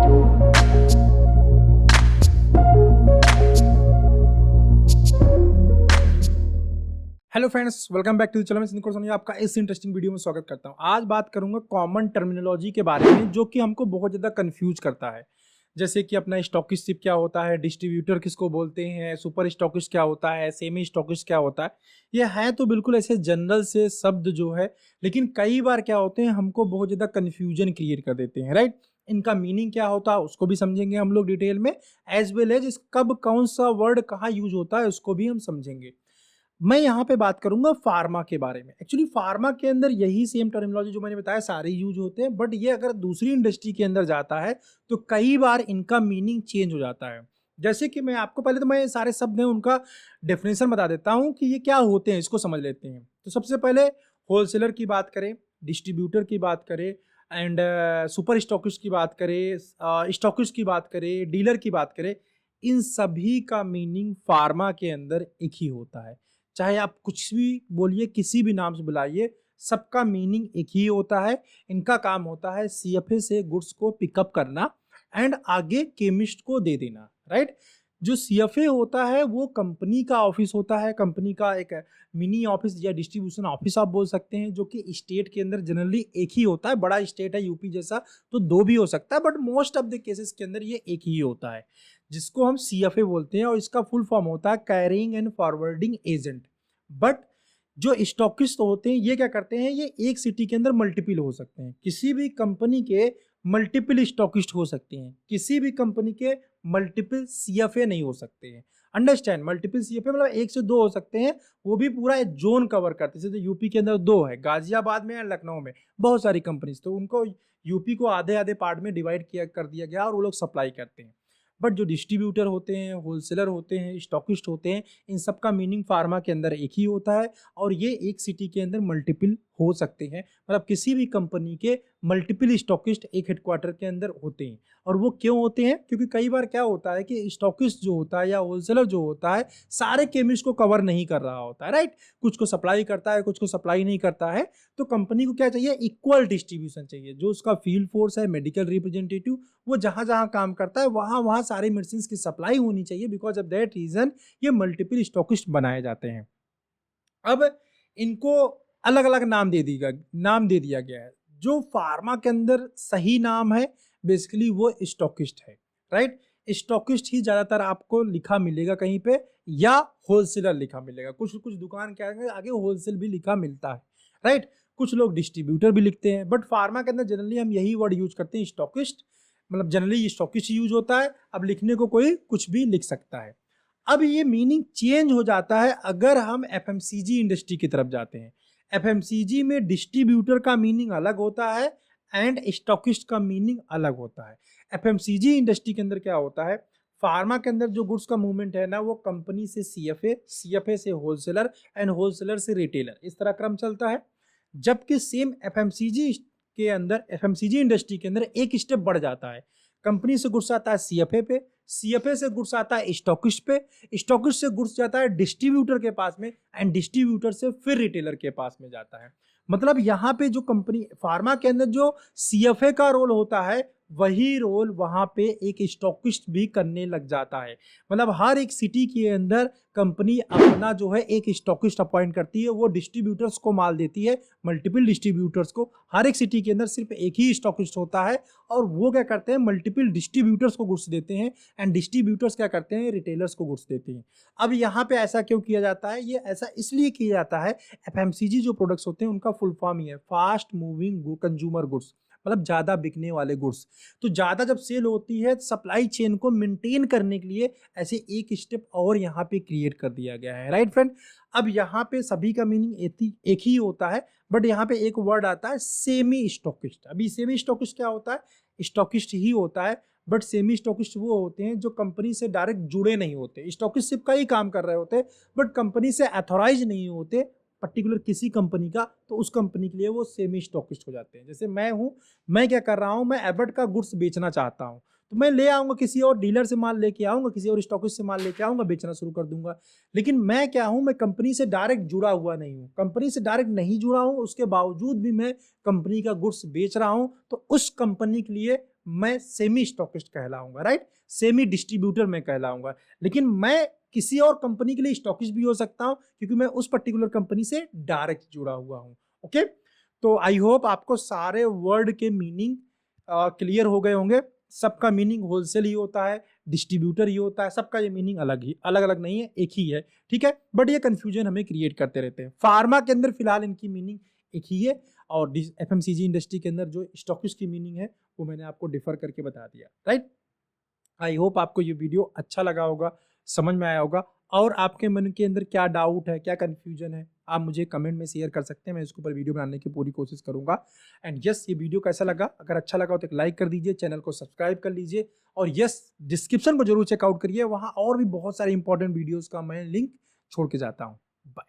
Hello friends, welcome back to the channel. मैं सिंह सोनी आपका इस इंटरेस्टिंग वीडियो में स्वागत करता हूं। आज बात करूंगा कॉमन टर्मिनोलॉजी के बारे में जो कि हमको बहुत ज़्यादा कंफ्यूज करता है। जैसे कि अपना स्टॉकिस्टिक क्या होता है, डिस्ट्रीब्यूटर किसको बोलते हैं, सुपर स्टॉकिस्ट क्या होता है, सेमी स्टॉकिस्ट क्या होता है। ये है तो बिल्कुल ऐसे जनरल से शब्द जो है, लेकिन कई बार क्या होते हैं हमको बहुत ज़्यादा कन्फ्यूजन क्रिएट कर देते हैं, राइट। इनका मीनिंग क्या होता है उसको भी समझेंगे हम लोग डिटेल में, एज वेल एज कब कौन सा वर्ड कहाँ यूज होता है उसको भी हम समझेंगे। मैं यहाँ पे बात करूंगा फार्मा के बारे में। एक्चुअली फार्मा के अंदर यही सेम टर्मिनोलॉजी जो मैंने बताया सारे यूज होते हैं, बट ये अगर दूसरी इंडस्ट्री के अंदर जाता है तो कई बार इनका मीनिंग चेंज हो जाता है। जैसे कि मैं आपको पहले तो मैं सारे शब्द हैं उनका डेफिनेशन बता देता हूँ कि ये क्या होते हैं, इसको समझ लेते हैं। तो सबसे पहले होलसेलर की बात करें, डिस्ट्रीब्यूटर की बात करें एंड सुपर स्टॉकिस्ट की बात करें, स्टॉकिस्ट की बात करें, डीलर की बात करें, इन सभी का मीनिंग फार्मा के अंदर एक ही होता है। चाहे आप कुछ भी बोलिए, किसी भी नाम से बुलाइए, सबका मीनिंग एक ही होता है। इनका काम होता है सीएफए से गुड्स को पिकअप करना एंड आगे केमिस्ट को दे देना, राइट। जो सीएफए होता है वो कंपनी का ऑफिस होता है, कंपनी का एक मिनी ऑफिस या डिस्ट्रीब्यूशन ऑफिस आप बोल सकते हैं, जो कि स्टेट के अंदर जनरली एक ही होता है। बड़ा स्टेट है यूपी जैसा तो दो भी हो सकता है, but most of the cases के अंदर ये एक ही होता है, जिसको हम सीएफए बोलते हैं। और इसका फुल फॉर्म होता है carrying and forwarding agent. But जो स्टॉकिस्ट होते हैं ये क्या करते हैं, ये एक सिटी के अंदर मल्टीपल हो सकते हैं। किसी भी कंपनी के मल्टीपल स्टॉकिस्ट हो सकते हैं, किसी भी कंपनी के मल्टीपल सीएफए नहीं हो सकते हैं। अंडरस्टैंड, मल्टीपल सीएफए मतलब एक से दो हो सकते हैं, वो भी पूरा एक जोन कवर करते हैं। जैसे यूपी के अंदर दो है, गाजियाबाद में या लखनऊ में बहुत सारी कंपनीज, तो उनको यूपी को आधे आधे पार्ट में डिवाइड किया कर दिया गया और वो लोग सप्लाई करते हैं। बट जो डिस्ट्रीब्यूटर होते हैं, होलसेलर होते हैं, स्टॉकिस्ट होते हैं, इन सब का मीनिंग फार्मा के अंदर एक ही होता है। और ये एक सिटी के अंदर मल्टीपल हो सकते हैं, मतलब किसी भी कंपनी के मल्टीपल स्टॉकिस्ट एक हेडक्वार्टर के अंदर होते हैं। और वो क्यों होते हैं, क्योंकि कई बार क्या होता है कि स्टॉकिस्ट जो होता है या होलसेलर जो होता है सारे केमिस्ट को कवर नहीं कर रहा होता है, राइट। कुछ को सप्लाई करता है, कुछ को सप्लाई नहीं करता है। तो कंपनी को क्या चाहिए, इक्वल डिस्ट्रीब्यूशन चाहिए। जो उसका फील्ड फोर्स है, मेडिकल रिप्रेजेंटेटिव, वो जहां जहां काम करता है वहां वहां सारे मेडिसिन की सप्लाई होनी चाहिए। बिकॉज ऑफ दैट रीजन ये मल्टीपल स्टॉकिस्ट बनाए जाते हैं। अब इनको अलग अलग नाम दे दिया गया है। जो फार्मा के अंदर सही नाम है बेसिकली वो स्टॉकिस्ट है, राइट। स्टॉकिस्ट ही ज्यादातर आपको लिखा मिलेगा कहीं पे, या होलसेलर लिखा मिलेगा। कुछ कुछ दुकान के आगे होलसेल भी लिखा मिलता है, राइट। कुछ लोग डिस्ट्रीब्यूटर भी लिखते हैं, बट फार्मा के अंदर जनरली हम यही वर्ड यूज करते हैं, स्टॉकिस्ट। मतलब जनरली स्टॉकिस्ट यूज होता है। अब लिखने को कोई कुछ भी लिख सकता है। अब ये मीनिंग चेंज हो जाता है अगर हम एफएमसीजी इंडस्ट्री की तरफ जाते हैं। एफएमसीजी में डिस्ट्रीब्यूटर का मीनिंग अलग होता है एंड स्टॉकिस्ट का मीनिंग अलग होता है। एफएमसीजी इंडस्ट्री के अंदर क्या होता है, फार्मा के अंदर जो गुड्स का मूवमेंट है ना, वो कंपनी से सीएफए, सीएफए से होलसेलर एंड होलसेलर से रिटेलर, इस तरह क्रम चलता है। जबकि सेम एफएमसीजी के अंदर, एफएमसीजी इंडस्ट्री के अंदर एक स्टेप बढ़ जाता है। कंपनी से गुड्स आता है सीएफए पे, सीएफए से गुड्स आता है स्टॉकिस्ट पे, स्टॉकिस्ट से गुड्स जाता है डिस्ट्रीब्यूटर के पास में एंड डिस्ट्रीब्यूटर से फिर रिटेलर के पास में जाता है। मतलब यहाँ पे जो कंपनी फार्मा के अंदर जो सीएफए का रोल होता है वही रोल वहां पे एक स्टॉकिस्ट भी करने लग जाता है। मतलब हर एक सिटी के अंदर कंपनी अपना जो है एक स्टॉकिस्ट अपॉइंट करती है, वो डिस्ट्रीब्यूटर्स को माल देती है, मल्टीपल डिस्ट्रीब्यूटर्स को। हर एक सिटी के अंदर सिर्फ एक ही स्टॉकिस्ट होता है और वो क्या करते हैं, मल्टीपल डिस्ट्रीब्यूटर्स को गुड्स देते हैं एंड डिस्ट्रीब्यूटर्स क्या करते हैं, रिटेलर्स को गुड्स देते हैं। अब यहाँ पे ऐसा क्यों किया जाता है, ये ऐसा इसलिए किया जाता है, एफएमसीजी जो प्रोडक्ट्स होते हैं उनका फुल फॉर्म ही है फास्ट मूविंग कंज्यूमर गुड्स, मतलब ज्यादा बिकने वाले गुड्स। तो ज्यादा जब सेल होती है सप्लाई चेन को मेंटेन करने के लिए ऐसे एक स्टेप और यहाँ पे क्रिएट कर दिया गया है, राइट फ्रेंड। अब यहाँ पे सभी का मीनिंग एक ही होता है, बट यहाँ पे एक वर्ड आता है सेमी स्टॉकिस्ट। अभी सेमी स्टॉकिस्ट क्या होता है, स्टॉकिस्ट ही होता है, बट सेमी स्टॉकिस्ट वो होते हैं जो कंपनी से डायरेक्ट जुड़े नहीं होते। स्टॉकिस्ट सिर्फ का ही काम कर रहे होते हैं बट कंपनी से अथॉराइज नहीं होते पर्टिकुलर किसी कंपनी का, तो उस कंपनी के लिए वो सेमी स्टॉकिस्ट हो जाते हैं। जैसे मैं हूं, मैं क्या कर रहा हूं, मैं एबट का गुड्स बेचना चाहता हूं, तो मैं ले आऊंगा किसी और डीलर से माल लेके आऊंगा, किसी और स्टॉकिस्ट से माल लेके आऊंगा, बेचना शुरू कर दूंगा। लेकिन मैं क्या हूं, मैं कंपनी से डायरेक्ट जुड़ा हुआ नहीं हूं, कंपनी से डायरेक्ट नहीं जुड़ा हूं, उसके बावजूद भी मैं कंपनी का गुड्स बेच रहा हूं, तो उस कंपनी के लिए मैं सेमी स्टॉकिस्ट कहलाऊंगा, राइट, सेमी डिस्ट्रीब्यूटर मैं कहलाऊंगा। लेकिन मैं किसी और कंपनी के लिए स्टॉकिस्ट भी हो सकता हूं क्योंकि मैं उस पर्टिकुलर कंपनी से डायरेक्ट जुड़ा हुआ हूं। ओके, तो आई होप आपको सारे वर्ड के मीनिंग क्लियर हो गए होंगे। सबका मीनिंग होलसेल ही होता है, डिस्ट्रीब्यूटर ही होता है, सबका ये मीनिंग अलग ही, अलग अलग नहीं है, एक ही है, ठीक है। बट ये कंफ्यूजन हमें क्रिएट करते रहते हैं। फार्मा के अंदर फिलहाल इनकी मीनिंग एक ही है, और एफएमसीजी इंडस्ट्री के अंदर जो स्टॉकिस्ट की मीनिंग है वो मैंने आपको डिफर करके बता दिया, राइट। आई होप आपको ये वीडियो अच्छा लगा होगा, समझ में आया होगा। और आपके मन के अंदर क्या डाउट है, क्या कंफ्यूजन है, आप मुझे कमेंट में शेयर कर सकते हैं, मैं इसके ऊपर वीडियो बनाने की पूरी कोशिश करूंगा। एंड यस, ये वीडियो कैसा लगा, अगर अच्छा लगा हो तो एक लाइक कर दीजिए, चैनल को सब्सक्राइब कर लीजिए, और यस, डिस्क्रिप्शन को जरूर चेकआउट करिए, वहाँ और भी बहुत सारे इंपॉर्टेंट वीडियोज़ का मैं लिंक छोड़ के जाता हूँ। बाय।